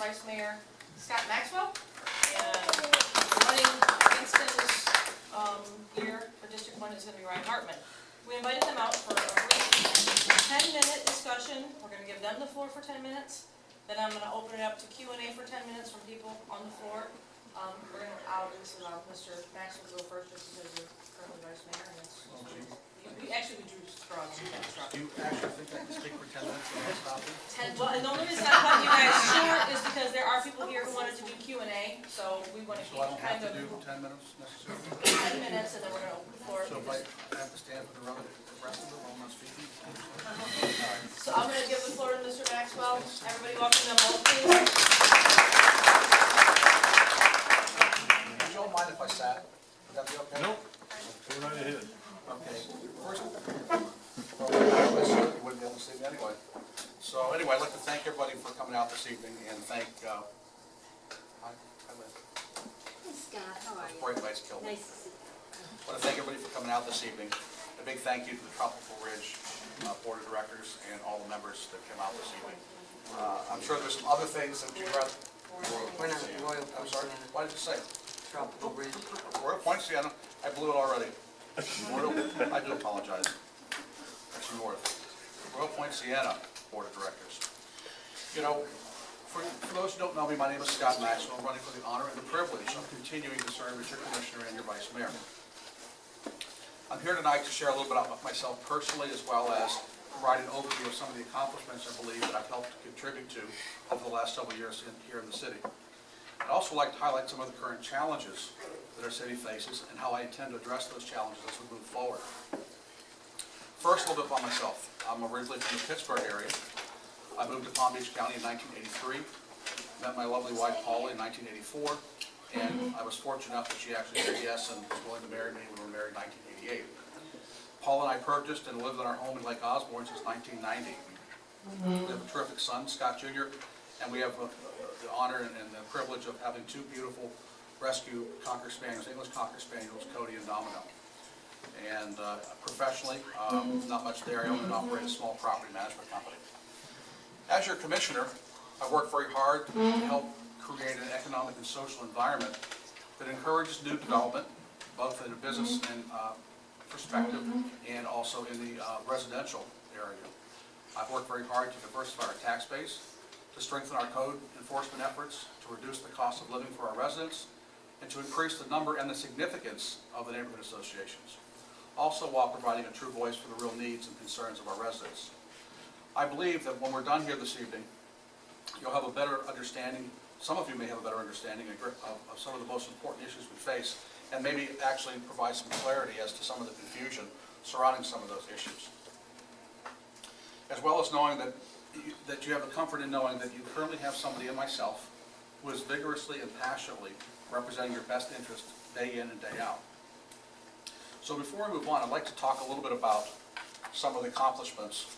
Vice Mayor Scott Maxwell, and running against him this year for District 1 is going to be Ryan Hartman. We invited them out for a brief 10-minute discussion. We're going to give them the floor for 10 minutes. Then I'm going to open it up to Q&A for 10 minutes from people on the floor. We're going to obviously allow Mr. Maxwell to go first just because you're currently Vice Mayor. And that's we drew straws. Do you actually think I can speak for 10 minutes and stop it? Well, and the only reason I cut you guys short is because there are people here who wanted to do Q&A, so we want to So keep I don't have kind to of do 10 minutes necessarily? 10 minutes, and then we're going to open the floor. So if I have to stand for the rest of it while I'm not speaking? So I'm going to give the floor to Mr. Maxwell. Everybody welcome them both, please. Would you all mind if I sat? Would that be okay? Nope. Go right ahead. Okay. First, well, you wouldn't be able to see me anyway. So anyway, I'd like to thank everybody for coming out this evening and thank, hi Lynn. Hey Scott, how are you? Bright lights killed me. Nice to see you. I want to thank everybody for coming out this evening. A big thank you to the Tropical Ridge Board of Directors and all the members that came out this evening. I'm sure there's some other things that you'd rather. We're not Royal I'm sorry, Poinciana, what did you say? Tropical Ridge. Royal Poinciana, I blew it already. I do apologize. That's north. Royal Poinciana Board of Directors. You know, for those who don't know me, my name is Scott Maxwell. I'm running for the honor and the privilege of continuing to serve as your Commissioner and your Vice Mayor. I'm here tonight to share a little bit about myself personally, as well as provide an overview of some of the accomplishments I believe that I've helped to contribute to over the last several years here in the city. I'd also like to highlight some of the current challenges that our city faces and how I intend to address those challenges as we move forward. First, a little bit about myself. I'm originally from the Pittsburgh area. I moved to Palm Beach County in 1983, met my lovely wife Paula in 1984, and I was fortunate enough that she actually said yes and was willing to marry me when we were married in 1988. Paula and I purchased and lived in our home in Lake Osborne since 1990. We have a terrific son, Scott Jr., and we have the honor and the privilege of having two beautiful rescue Cocker Spaniels, English Cocker Spaniels, Cody and Domino. And professionally, not much there. I own and operate a small property management company. As your commissioner, I work very hard to help create an economic and social environment that encourages new development, both in a business and perspective and also in the residential area. I've worked very hard to diversify our tax base, to strengthen our code enforcement efforts, to reduce the cost of living for our residents, and to increase the number and the significance of the neighborhood associations, also while providing a true voice for the real needs and concerns of our residents. I believe that when we're done here this evening, you'll have a better understanding, some of you may have a better understanding of some of the most important issues we face, and maybe actually provide some clarity as to some of the confusion surrounding some of those issues. As well as knowing that you have the comfort in knowing that you currently have somebody in myself who is vigorously and passionately representing your best interest day in and day out. So before we move on, I'd like to talk a little bit about some of the accomplishments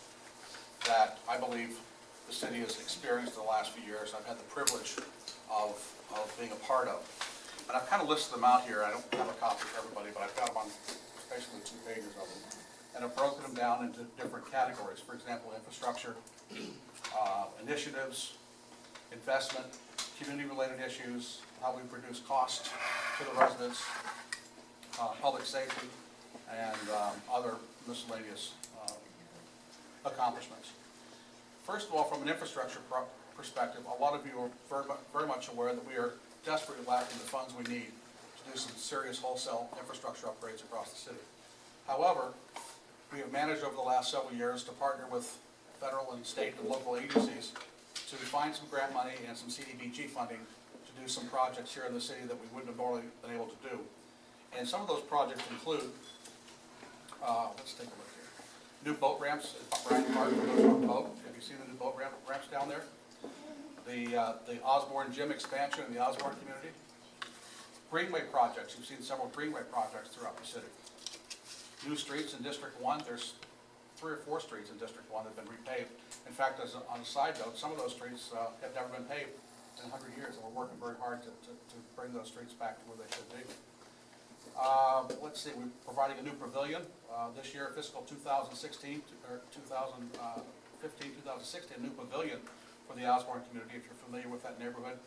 that I believe the city has experienced in the last few years. I've had the privilege of being a part of. And I've kind of listed them out here. I don't have a copy for everybody, but I've got them on basically 2 pages of them. And I've broken them down into different categories. For example, infrastructure, initiatives, investment, community-related issues, how we reduce cost to the residents, public safety, and other miscellaneous accomplishments. First of all, from an infrastructure perspective, a lot of you are very much aware that we are desperately lacking the funds we need to do some serious wholesale infrastructure upgrades across the city. However, we have managed over the last several years to partner with federal and state and local agencies to find some grant money and some CDBG funding to do some projects here in the city that we wouldn't have normally been able to do. And some of those projects include, let's take a look here, new boat ramps at Bryant Park for those on boat. Have you seen the new boat ramps down there? The Osborne Gym expansion in the Osborne community. Greenway projects, you've seen several greenway projects throughout the city. New streets in District 1, there's 3 or 4 streets in District 1 that have been repaved. In fact, on a side note, some of those streets have never been paved in 100 years, and we're working very hard to bring those streets back to where they should be. Let's see, we're providing a new pavilion this year, fiscal 2016 or 2015, 2016, a new pavilion for the Osborne community. If you're familiar with that neighborhood,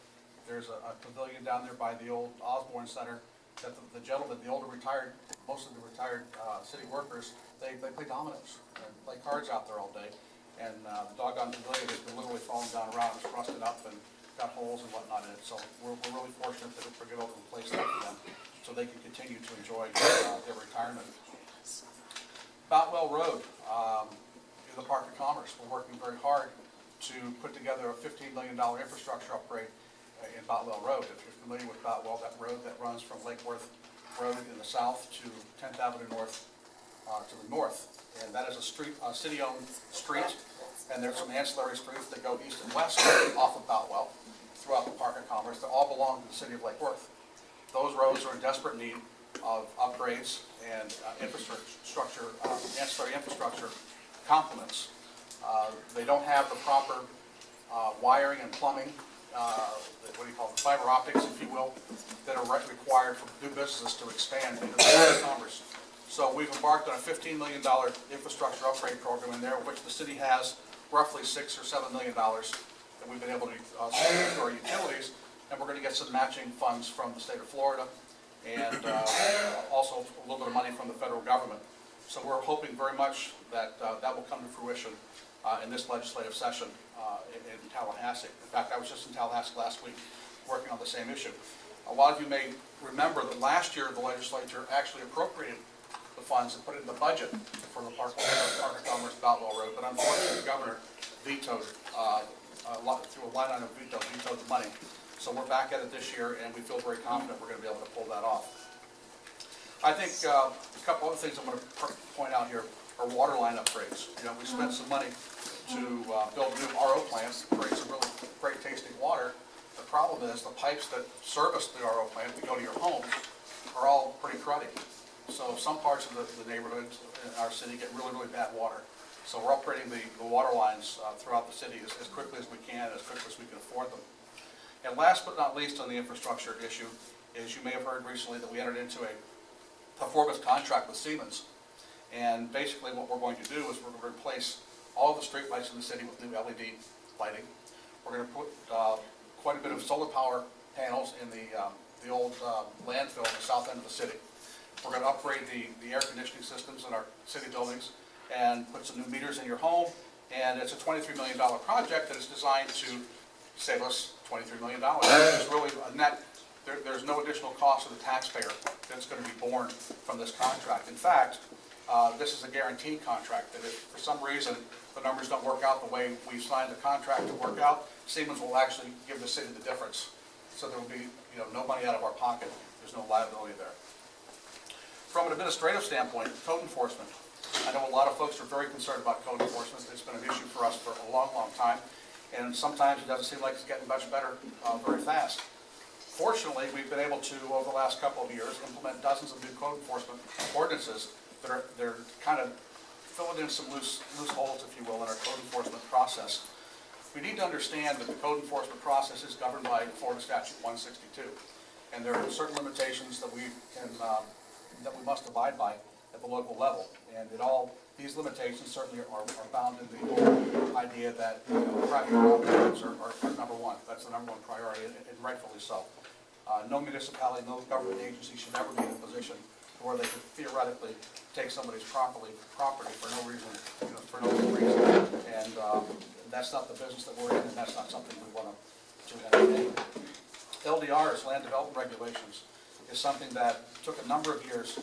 there's a pavilion down there by the old Osborne Center that the gentleman, the older retired, most of the retired city workers, they play dominoes and play cards out there all day. And the doggone pavilion has been literally falling down around, it's rusted up and got holes and whatnot in it. So we're really fortunate that we're able to replace that for them so they can continue to enjoy their retirement. Boutwell Road, in the Park of Commerce, we're working very hard to put together a $15 million infrastructure upgrade in Boutwell Road. If you're familiar with Boutwell, that road that runs from Lake Worth Road in the south to 10th Avenue North to the north. And that is a street, a city-owned street, and there's some ancillary streets that go east and west off of Boutwell throughout the Park of Commerce that all belong to the city of Lake Worth. Those roads are in desperate need of upgrades and infrastructure, ancillary infrastructure complements. They don't have the proper wiring and plumbing, what do you call it, fiber optics, if you will, that are required for new businesses to expand into the Park of Commerce. So we've embarked on a $15 million infrastructure upgrade program in there, which the city has roughly $6 or $7 million that we've been able to spend through our utilities, and we're going to get some matching funds from the state of Florida and also a little bit of money from the federal government. So we're hoping very much that that will come to fruition in this legislative session in Tallahassee. In fact, I was just in Tallahassee last week working on the same issue. A lot of you may remember that last year the legislature actually appropriated the funds and put it in the budget for the Park of Commerce Boutwell Road, but unfortunately the governor vetoed, through a line item veto, vetoed the money. So we're back at it this year, and we feel very confident we're going to be able to pull that off. I think a couple other things I'm going to point out here are water line upgrades. You know, we spent some money to build new RO plants, create some really great tasting water. The problem is the pipes that service the RO plant that go to your homes are all pretty cruddy. So some parts of the neighborhood in our city get really, really bad water. So we're upgrading the water lines throughout the city as quickly as we can, as quickly as we can afford them. And last but not least on the infrastructure issue is you may have heard recently that we entered into a performance contract with Siemens. And basically what we're going to do is we're going to replace all the street lights in the city with new LED lighting. We're going to put quite a bit of solar power panels in the old landfill in the south end of the city. We're going to upgrade the air conditioning systems in our city buildings and put some new meters in your home. And it's a $23 million project that is designed to save us $23 million. It's really a net, there's no additional cost to the taxpayer that's going to be borne from this contract. In fact, this is a guaranteed contract that if for some reason the numbers don't work out the way we signed the contract to work out, Siemens will actually give the city the difference. So there will be, no money out of our pocket. There's no liability there. From an administrative standpoint, code enforcement. I know a lot of folks are very concerned about code enforcement. It's been an issue for us for a long, long time. And sometimes it doesn't seem like it's getting much better very fast. Fortunately, we've been able to, over the last couple of years, implement dozens of new code enforcement ordinances that are kind of filling in some loose holes, if you will, in our code enforcement process. We need to understand that the code enforcement process is governed by Florida Statute 162, and there are certain limitations that we must abide by at the local level. And these limitations certainly are found in the whole idea that private property rights are number one. That's the number one priority, and rightfully so. No municipality, no government agency should ever be in a position where they could theoretically take somebody's property for no reason, and that's not the business that we're in, and that's not something we want to entertain. LDRs, land development regulations, is something that took a number of years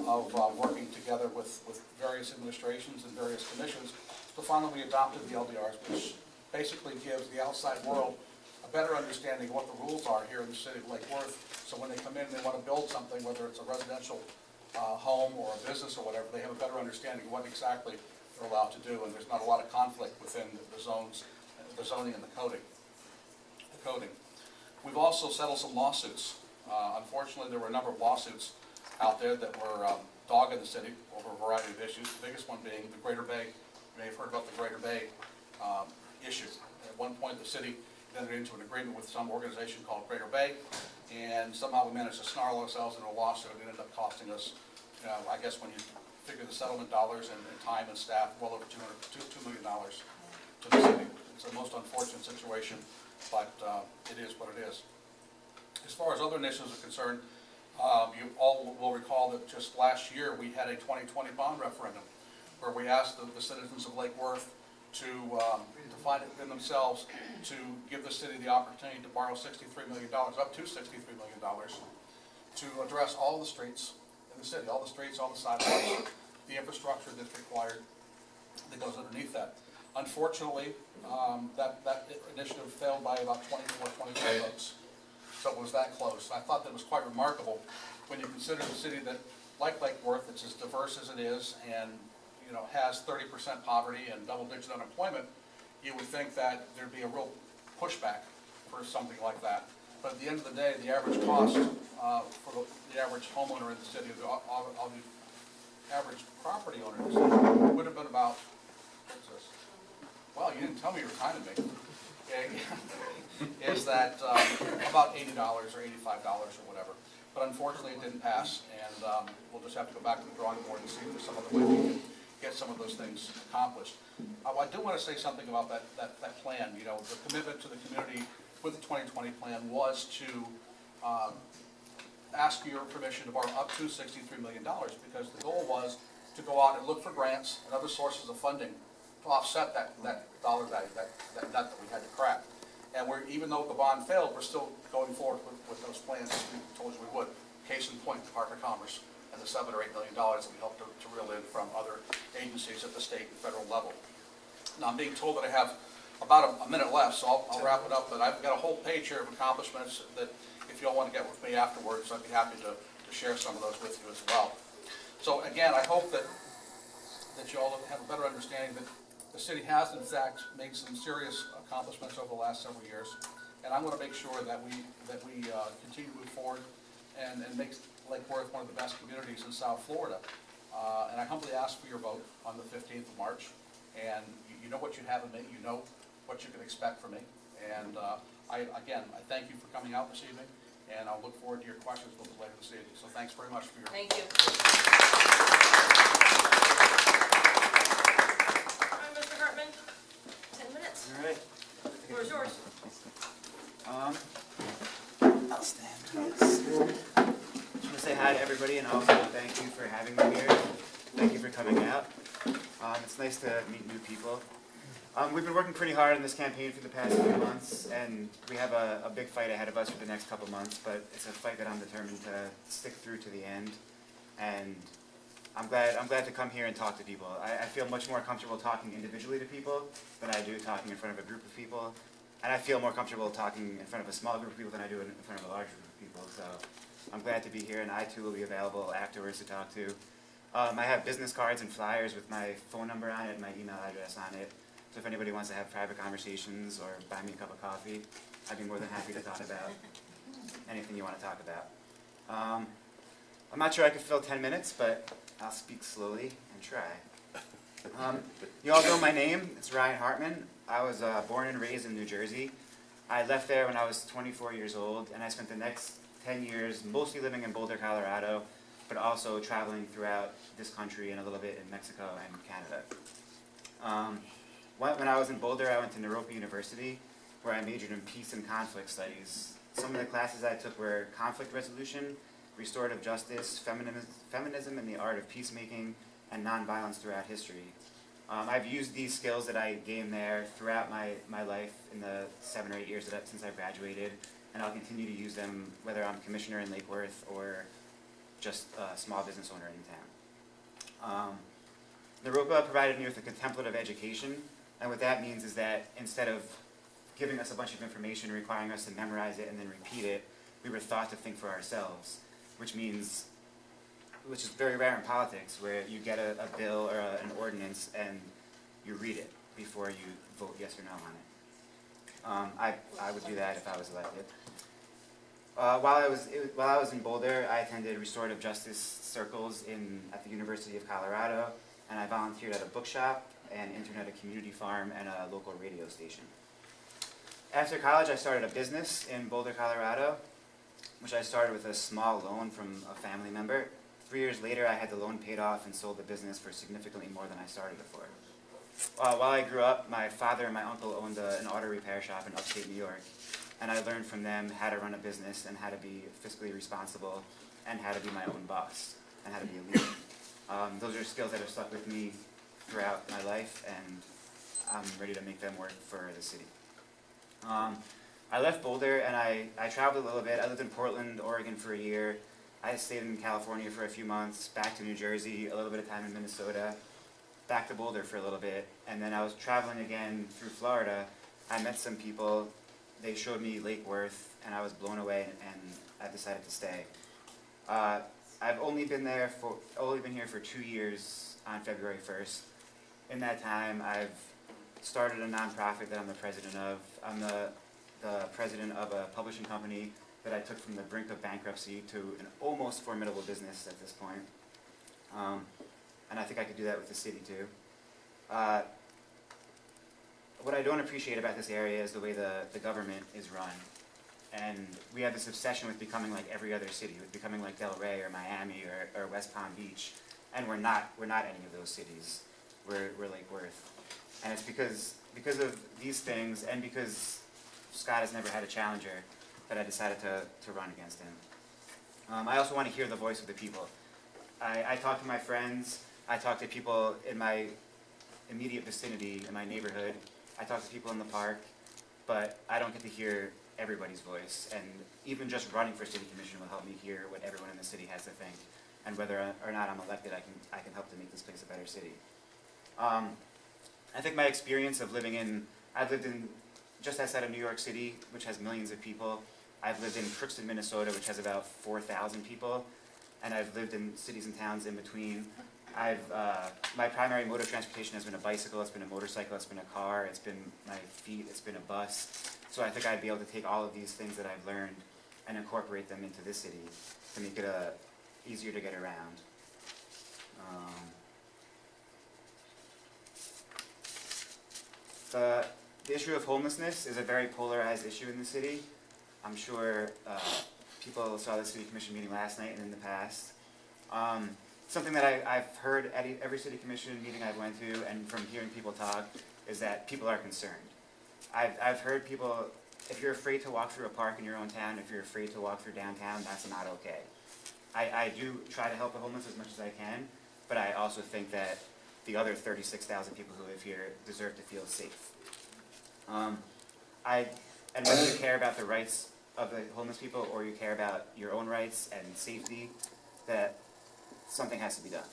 of working together with various administrations and various commissions to finally we adopted the LDRs, which basically gives the outside world a better understanding of what the rules are here in the city of Lake Worth. So when they come in and they want to build something, whether it's a residential home or a business or whatever, they have a better understanding of what exactly they're allowed to do, and there's not a lot of conflict within the zones, the zoning and the coding. We've also settled some lawsuits. Unfortunately, there were a number of lawsuits out there that were dogging the city over a variety of issues, the biggest one being the Greater Bay. You may have heard about the Greater Bay issue. At one point, the city entered into an agreement with some organization called Greater Bay, and somehow we managed to snarl ourselves into a lawsuit. It ended up costing us, I guess when you figure the settlement dollars and time and staff, well over $2 million to the city. It's the most unfortunate situation, but it is what it is. As far as other initiatives are concerned, you all will recall that just last year, we had a 2020 bond referendum where we asked the citizens of Lake Worth to find it in themselves to give the city the opportunity to borrow $63 million, up to $63 million, to address all the streets in the city, all the streets, all the sidewalks, the infrastructure that's required that goes underneath that. Unfortunately, that initiative failed by about 25 votes. So it was that close. I thought that was quite remarkable when you consider the city that, like Lake Worth, it's as diverse as it is and has 30% poverty and double-digit unemployment. You would think that there'd be a real pushback for something like that. But at the end of the day, the average cost for the average homeowner in the city, the average property owner in the city, would have been about, what's this? Well, you didn't tell me you were timing me. Is that about $80 or $85 or whatever. But unfortunately, it didn't pass, and we'll just have to go back to the drawing board and see if there's some other way we can get some of those things accomplished. I do want to say something about that plan. The commitment to the community with the 2020 plan was to ask your permission to borrow up to $63 million, because the goal was to go out and look for grants and other sources of funding to offset that dollar value, that nut that we had to crack. And even though the bond failed, we're still going forward with those plans as we told you we would. Case in point, the Department of Commerce and the $7 or $8 million that we hope to reel in from other agencies at the state and federal level. Now, I'm being told that I have about a minute left, so I'll wrap it up. But I've got a whole page here of accomplishments that, if you all want to get with me afterwards, I'd be happy to share some of those with you as well. So again, I hope that you all have a better understanding that the city has, in fact, made some serious accomplishments over the last several years, and I'm going to make sure that we continue to move forward and make Lake Worth one of the best communities in South Florida. And I humbly ask for your vote on the 15th of March. And you know what you have in me. You know what you can expect from me. And I thank you for coming out this evening, and I'll look forward to your questions a little bit later this evening. So thanks very much for your. Thank you. Mr. Hartman, 10 minutes. All right. The floor is yours. I'll stand. Just want to say hi to everybody, and also thank you for having me here. Thank you for coming out. It's nice to meet new people. We've been working pretty hard on this campaign for the past few months, and we have a big fight ahead of us for the next couple months, but it's a fight that I'm determined to stick through to the end. And I'm glad to come here and talk to people. I feel much more comfortable talking individually to people than I do talking in front of a group of people. And I feel more comfortable talking in front of a small group of people than I do in front of a large group of people. So I'm glad to be here, and I too will be available afterwards to talk to. I have business cards and flyers with my phone number on it and my email address on it. So if anybody wants to have private conversations or buy me a cup of coffee, I'd be more than happy to talk about anything you want to talk about. I'm not sure I could fill 10 minutes, but I'll speak slowly and try. You all know my name. It's Ryan Hartman. I was born and raised in New Jersey. I left there when I was 24 years old, and I spent the next 10 years mostly living in Boulder, Colorado, but also traveling throughout this country and a little bit in Mexico and Canada. When I was in Boulder, I went to Naropa University, where I majored in peace and conflict studies. Some of the classes I took were conflict resolution, restorative justice, feminism and the art of peacemaking, and nonviolence throughout history. I've used these skills that I gained there throughout my life in the 7 or 8 years since I graduated, and I'll continue to use them whether I'm commissioner in Lake Worth or just a small business owner in town. Naropa provided me with a contemplative education, and what that means is that instead of giving us a bunch of information and requiring us to memorize it and then repeat it, we were taught to think for ourselves, which is very rare in politics, where you get a bill or an ordinance and you read it before you vote yes or no on it. I would do that if I was elected. While I was in Boulder, I attended restorative justice circles at the University of Colorado, and I volunteered at a bookshop, an internet, a community farm, and a local radio station. After college, I started a business in Boulder, Colorado, which I started with a small loan from a family member. 3 years later, I had the loan paid off and sold the business for significantly more than I started it for. While I grew up, my father and my uncle owned an auto repair shop in upstate New York, and I learned from them how to run a business and how to be fiscally responsible and how to be my own boss and how to be a leader. Those are skills that have stuck with me throughout my life, and I'm ready to make them work for the city. I left Boulder and I traveled a little bit. I lived in Portland, Oregon for a year. I stayed in California for a few months, back to New Jersey, a little bit of time in Minnesota, back to Boulder for a little bit, and then I was traveling again through Florida. I met some people, they showed me Lake Worth, and I was blown away, and I decided to stay. I've only been here for 2 years on February 1st. In that time, I've started a nonprofit that I'm the president of. I'm the president of a publishing company that I took from the brink of bankruptcy to an almost formidable business at this point. And I think I could do that with the city too. What I don't appreciate about this area is the way the government is run. And we have this obsession with becoming like every other city, with becoming like Delray or Miami or West Palm Beach. And we're not any of those cities. We're Lake Worth. And it's because of these things, and because Scott has never had a challenger, that I decided to run against him. I also want to hear the voice of the people. I talk to my friends, I talk to people in my immediate vicinity, in my neighborhood, I talk to people in the park, but I don't get to hear everybody's voice, and even just running for city commission will help me hear what everyone in the city has to think, and whether or not I'm elected, I can help to make this place a better city. I think my experience of I've lived in just outside of New York City, which has millions of people. I've lived in Crookston, Minnesota, which has about 4,000 people, and I've lived in cities and towns in between. My primary mode of transportation has been a bicycle, it's been a motorcycle, it's been a car, it's been my feet, it's been a bus. So I think I'd be able to take all of these things that I've learned and incorporate them into this city to make it easier to get around. The issue of homelessness is a very polarized issue in the city. I'm sure people saw the city commission meeting last night and in the past. Something that I've heard at every city commission meeting I've went to, and from hearing people talk, is that people are concerned. I've heard people, if you're afraid to walk through a park in your own town, if you're afraid to walk through downtown, that's not okay. I do try to help the homeless as much as I can, but I also think that the other 36,000 people who live here deserve to feel safe. And whether you care about the rights of the homeless people or you care about your own rights and safety, that something has to be done.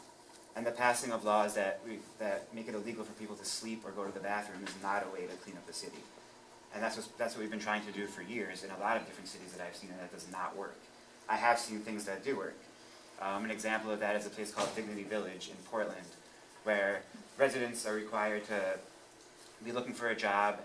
And the passing of laws that make it illegal for people to sleep or go to the bathroom is not a way to clean up the city. And that's what we've been trying to do for years in a lot of different cities that I've seen, and that does not work. I have seen things that do work. An example of that is a place called Dignity Village in Portland, where residents are required to be looking for a job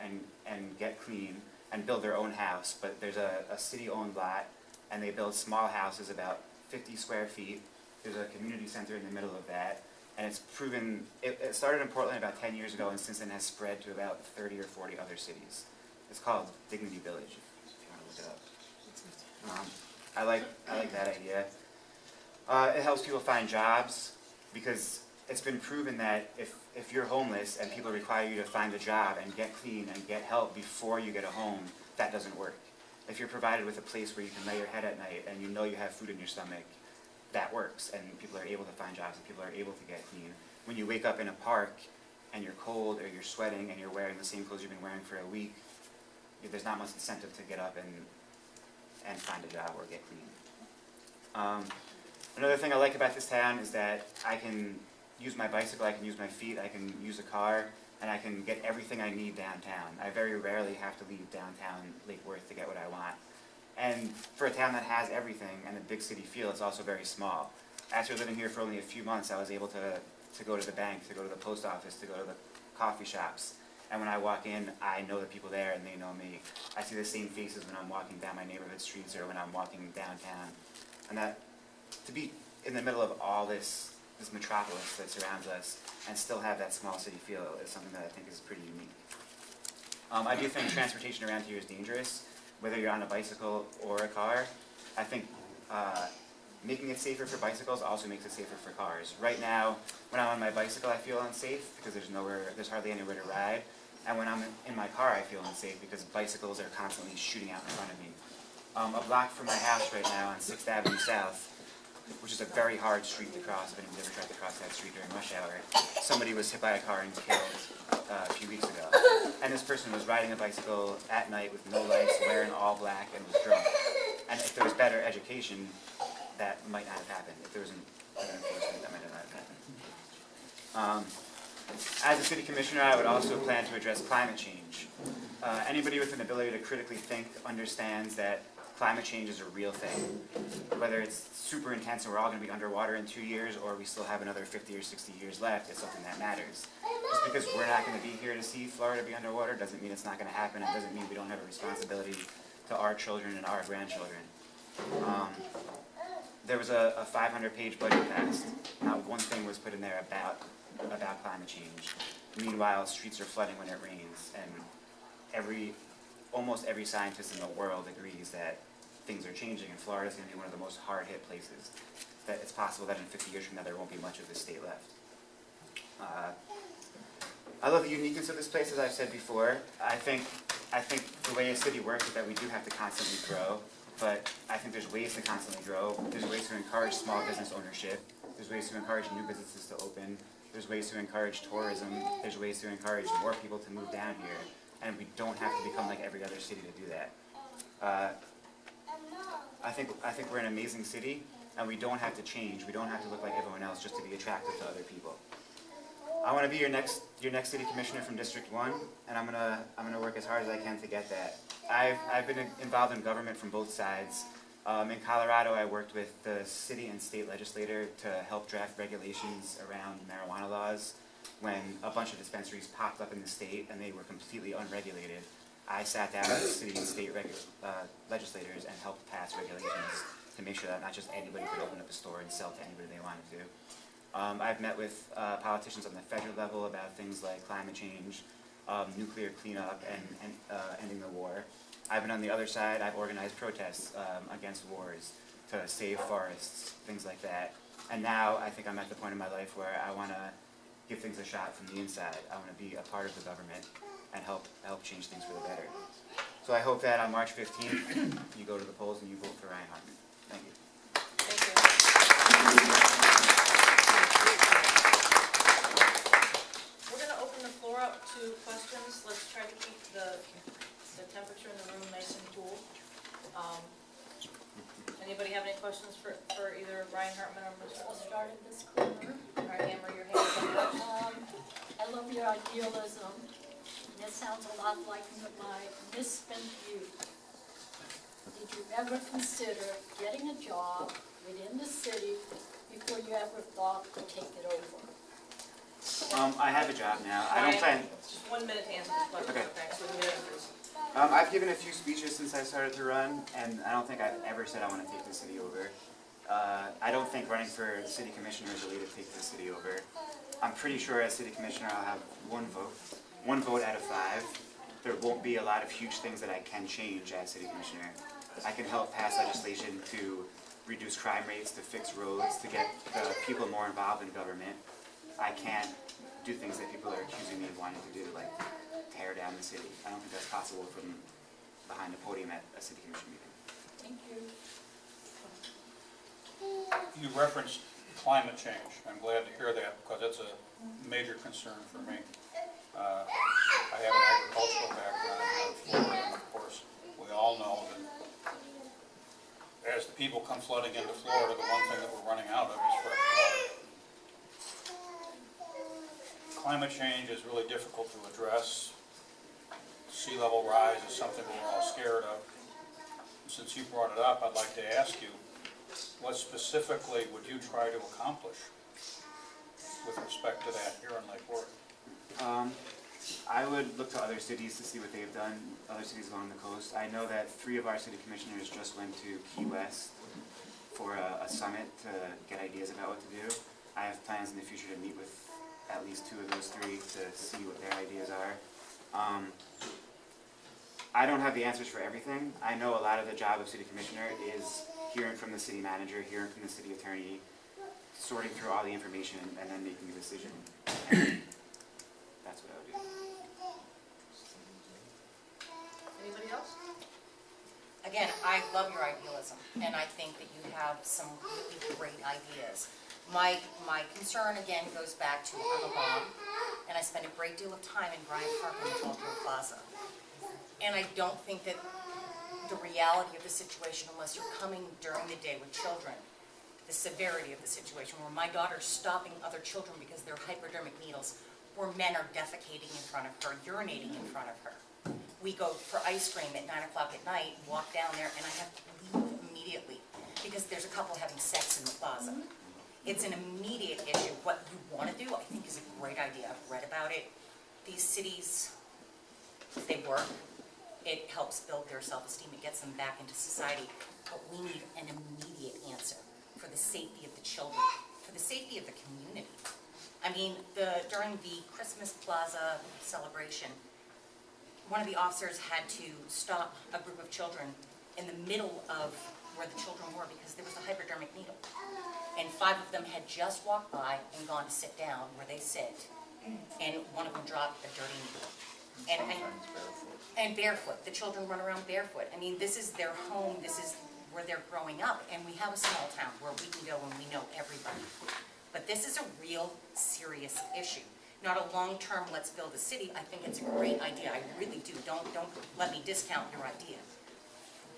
and get clean and build their own house. But there's a city-owned lot, and they build small houses about 50 square feet. There's a community center in the middle of that, and it's proven, it started in Portland about 10 years ago, and since then has spread to about 30 or 40 other cities. It's called Dignity Village, if you want to look it up. I like that idea. It helps people find jobs, because it's been proven that if you're homeless and people require you to find a job and get clean and get help before you get a home, that doesn't work. If you're provided with a place where you can lay your head at night and you know you have food in your stomach, that works, and people are able to find jobs and people are able to get clean. When you wake up in a park and you're cold or you're sweating and you're wearing the same clothes you've been wearing for a week, there's not much incentive to get up and find a job or get clean. Another thing I like about this town is that I can use my bicycle, I can use my feet, I can use a car, and I can get everything I need downtown. I very rarely have to leave downtown Lake Worth to get what I want. And for a town that has everything and a big city feel, it's also very small. After living here for only a few months, I was able to go to the bank, to go to the post office, to go to the coffee shops. And when I walk in, I know the people there and they know me. I see the same faces when I'm walking down my neighborhood streets or when I'm walking downtown. And that, to be in the middle of all this metropolis that surrounds us and still have that small city feel is something that I think is pretty unique. I do think transportation around here is dangerous, whether you're on a bicycle or a car. I think making it safer for bicycles also makes it safer for cars. Right now, when I'm on my bicycle, I feel unsafe because there's hardly anywhere to ride. And when I'm in my car, I feel unsafe because bicycles are constantly shooting out in front of me. A block from my house right now on 6th Avenue South, which is a very hard street to cross, if anyone's ever tried to cross that street during rush hour, somebody was hit by a car and killed a few weeks ago. And this person was riding a bicycle at night with no lights, wearing all black, and was drunk. And if there was better education, that might not have happened. If there was better enforcement, that might not have happened. As a city commissioner, I would also plan to address climate change. Anybody with an ability to critically think understands that climate change is a real thing. Whether it's super intense and we're all going to be underwater in 2 years, or we still have another 50 or 60 years left, it's something that matters. Just because we're not going to be here to see Florida be underwater doesn't mean it's not going to happen. It doesn't mean we don't have a responsibility to our children and our grandchildren. There was a 500-page budget passed. Not one thing was put in there about climate change. Meanwhile, streets are flooding when it rains, and almost every scientist in the world agrees that things are changing, and Florida is going to be one of the most hard-hit places. That it's possible that in 50 years from now there won't be much of the state left. I love the uniqueness of this place, as I've said before. I think the way a city works is that we do have to constantly grow, but I think there's ways to constantly grow. There's ways to encourage small business ownership. There's ways to encourage new businesses to open. There's ways to encourage tourism. There's ways to encourage more people to move down here. And we don't have to become like every other city to do that. I think we're an amazing city, and we don't have to change. We don't have to look like everyone else just to be attractive to other people. I want to be your next city commissioner from District 1, and I'm gonna work as hard as I can to get that. I've been involved in government from both sides. In Colorado, I worked with the city and state legislator to help draft regulations around marijuana laws. When a bunch of dispensaries popped up in the state and they were completely unregulated, I sat down with the city and state legislators and helped pass regulations to make sure that not just anybody could open up a store and sell to anybody they wanted to. I've met with politicians on the federal level about things like climate change, nuclear cleanup, and ending the war. I've been on the other side. I've organized protests against wars to save forests, things like that. And now I think I'm at the point in my life where I want to give things a shot from the inside. I want to be a part of the government and help change things for the better. So I hope that on March 15th, you go to the polls and you vote for Ryan Hartman. Thank you. Thank you. We're going to open the floor up to questions. Let's try to keep the temperature in the room nice and cool. Anybody have any questions for either Ryan Hartman or Mr. I'll start in this corner. All right, Amber, your hand is up. I love your idealism. And it sounds a lot like my misspent youth. Did you ever consider getting a job within the city before you ever thought to take it over? I have a job now. I don't plan. Just 1 minute to answer this question. Okay. So go ahead, please. I've given a few speeches since I started to run, and I don't think I've ever said I want to take the city over. I don't think running for city commissioner is a way to take the city over. I'm pretty sure as city commissioner I'll have one vote out of 5. There won't be a lot of huge things that I can change as city commissioner. I can help pass legislation to reduce crime rates, to fix roads, to get people more involved in government. I can't do things that people are accusing me of wanting to do, like tear down the city. I don't think that's possible from behind the podium at a city commission meeting. Thank you. You referenced climate change. I'm glad to hear that because it's a major concern for me. I have an agricultural background in Florida, and of course, we all know that as the people come flooding into Florida, the one thing that we're running out of is fresh water. Climate change is really difficult to address. Sea level rise is something we're all scared of. Since you brought it up, I'd like to ask you, what specifically would you try to accomplish with respect to that here in Lake Worth? I would look to other cities to see what they've done, other cities along the coast. I know that 3 of our city commissioners just went to Key West for a summit to get ideas about what to do. I have plans in the future to meet with at least 2 of those 3 to see what their ideas are. I don't have the answers for everything. I know a lot of the job of city commissioner is hearing from the city manager, hearing from the city attorney, sorting through all the information, and then making a decision. And that's what I would do. Anybody else? Again, I love your idealism, and I think that you have some really great ideas. My concern, again, goes back to I'm a mom, and I spend a great deal of time in Bryant Park and the Cultural Plaza. And I don't think that the reality of the situation, unless you're coming during the day with children, the severity of the situation, where my daughter's stopping other children because they're hypodermic needles, where men are defecating in front of her, urinating in front of her. We go for ice cream at 9 o'clock at night, walk down there, and I have to leave immediately because there's a couple having sex in the plaza. It's an immediate issue. What you want to do, I think, is a great idea. I've read about it. These cities, they work. It helps build their self-esteem. It gets them back into society. But we need an immediate answer for the safety of the children, for the safety of the community. I mean, during the Christmas Plaza celebration, one of the officers had to stop a group of children in the middle of where the children were because there was a hypodermic needle. And 5 of them had just walked by and gone to sit down where they sit. And one of them dropped a dirty needle. And barefoot. The children run around barefoot. I mean, this is their home. This is where they're growing up. And we have a small town where we can go and we know everybody. But this is a real serious issue. Not a long-term, let's build a city. I think it's a great idea. I really do. Don't let me discount your idea.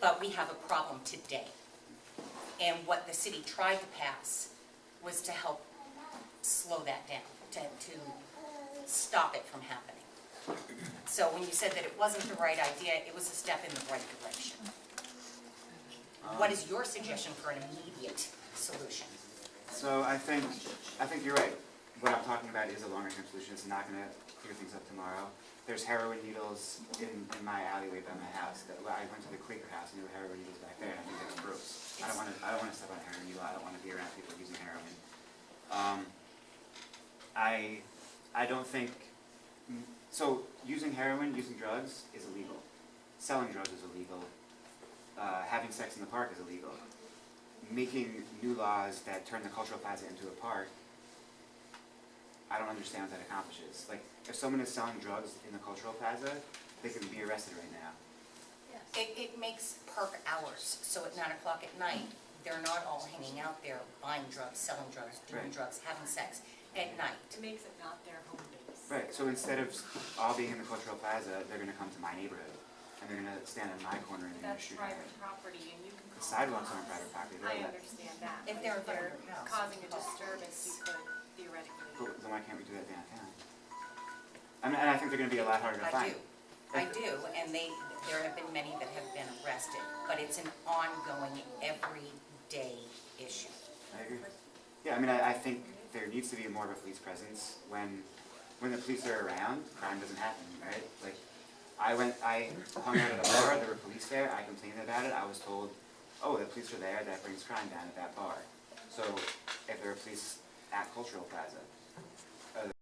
But we have a problem today. And what the city tried to pass was to help slow that down, to stop it from happening. So when you said that it wasn't the right idea, it was a step in the right direction. What is your suggestion for an immediate solution? So I think you're right. What I'm talking about is a longer-term solution. It's not going to clear things up tomorrow. There's heroin needles in my alleyway by my house. I went to the Quaker house and there were heroin needles back there, and I think that's gross. I don't want to step on a heroin needle. I don't want to be around people using heroin. I don't think. So using heroin, using drugs is illegal. Selling drugs is illegal. Having sex in the park is illegal. Making new laws that turn the Cultural Plaza into a park, I don't understand what that accomplishes. Like, if someone is selling drugs in the Cultural Plaza, they can be arrested right now. It makes park hours, so at 9 o'clock at night, they're not all hanging out there buying drugs, selling drugs, doing Right. drugs, having sex at night. It makes it not their home base. Right, so instead of all being in the Cultural Plaza, they're going to come to my neighborhood, and they're going to stand in my corner and they're going to That's shoot private at me. property and you can The call. sidewalks aren't private property. I understand that. If but they're in front of your house. causing a disturbance, you could theoretically. But then why can't we do that downtown? And I think they're going to be a lot harder to find. I do, and there have been many that have been arrested, but it's an ongoing, everyday issue. I agree. Yeah, I mean, I think there needs to be more of a police presence when the police are around. Crime doesn't happen, right? Like, I hung out at a bar. There were police there. I complained about it. I was told, "Oh, the police are there. That brings crime down at that bar." So, if there are police at Cultural Plaza,